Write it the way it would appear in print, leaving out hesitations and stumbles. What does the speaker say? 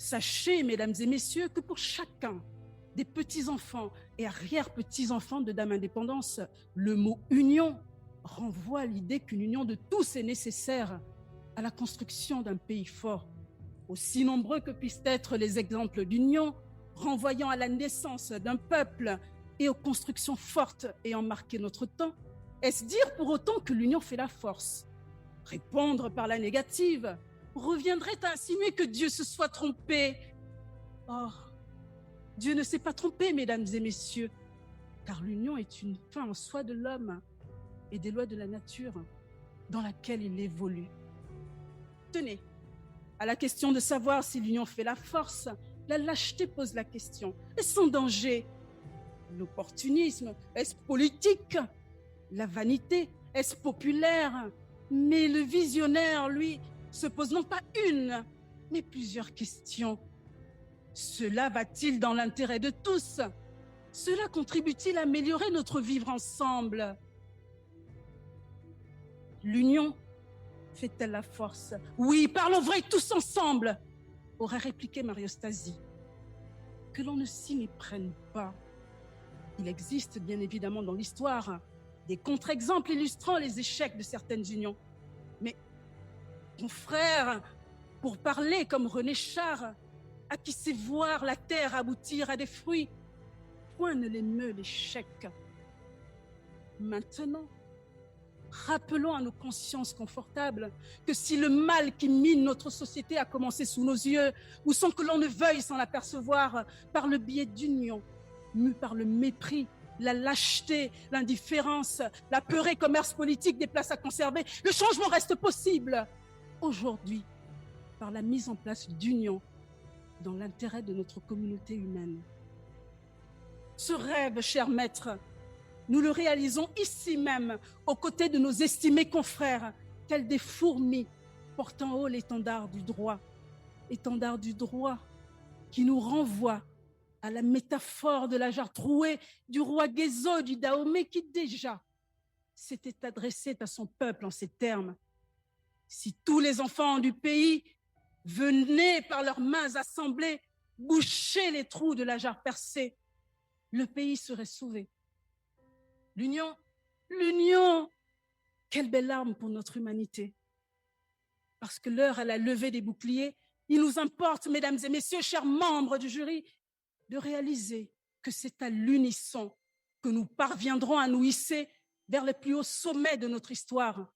Sachez, mesdames et messieurs, que pour chacun des petits-enfants et arrière-petits-enfants de Dame Indépendance, le mot union renvoie à l'idée qu'une union de tous est nécessaire à la construction d'un pays fort. Aussi nombreux que puissent être les exemples d'union, renvoyant à la naissance d'un peuple et aux constructions fortes ayant marqué notre temps, est-ce dire pour autant que l'union fait la force? Répondre par la négative reviendrait à insinuer que Dieu se soit trompé. Or, Dieu ne s'est pas trompé, mesdames et messieurs, car l'union est une fin en soi de l'homme et des lois de la nature dans laquelle il évolue. Tenez, à la question de savoir si l'union fait la force, la lâcheté pose la question. Est-ce en danger? L'opportunisme, est-ce politique? La vanité, est-ce populaire? Mais le visionnaire, lui, se pose non pas une, mais plusieurs questions. Cela va-t-il dans l'intérêt de tous? Cela contribue-t-il à améliorer notre vivre ensemble? L'union fait-elle la force? Oui, parlons vrai tous ensemble, aurait répliqué Mario Stasi. Que l'on ne s'y méprenne pas. Il existe bien évidemment dans l'histoire des contre-exemples illustrant les échecs de certaines unions. Mais, mon frère, pour parler comme René Char, à qui sait voir la terre aboutir à des fruits, point ne l'émeut l'échec. Maintenant, rappelons à nos consciences confortables que si le mal qui mine notre société a commencé sous nos yeux, ou sans que l'on ne veuille s'en apercevoir, par le biais d'union, mue par le mépris, la lâcheté, l'indifférence, l'apeuré commerce politique des places à conserver, le changement reste possible. Aujourd'hui, par la mise en place d'union dans l'intérêt de notre communauté humaine. Ce rêve, cher maître, nous le réalisons ici même, aux côtés de nos estimés confrères, tels des fourmis portant haut l'étendard du droit qui nous renvoie à la métaphore de la jarre trouée du roi Guézo du Dahomey qui déjà s'était adressé à son peuple en ces termes. Si tous les enfants du pays venaient par leurs mains assemblées boucher les trous de la jarre percée, le pays serait sauvé. L'union, quelle belle arme pour notre humanité. Parce que l'heure à la levée des boucliers, il nous importe, mesdames et messieurs, chers membres du jury, de réaliser que c'est à l'unisson que nous parviendrons à nous hisser vers les plus hauts sommets de notre histoire.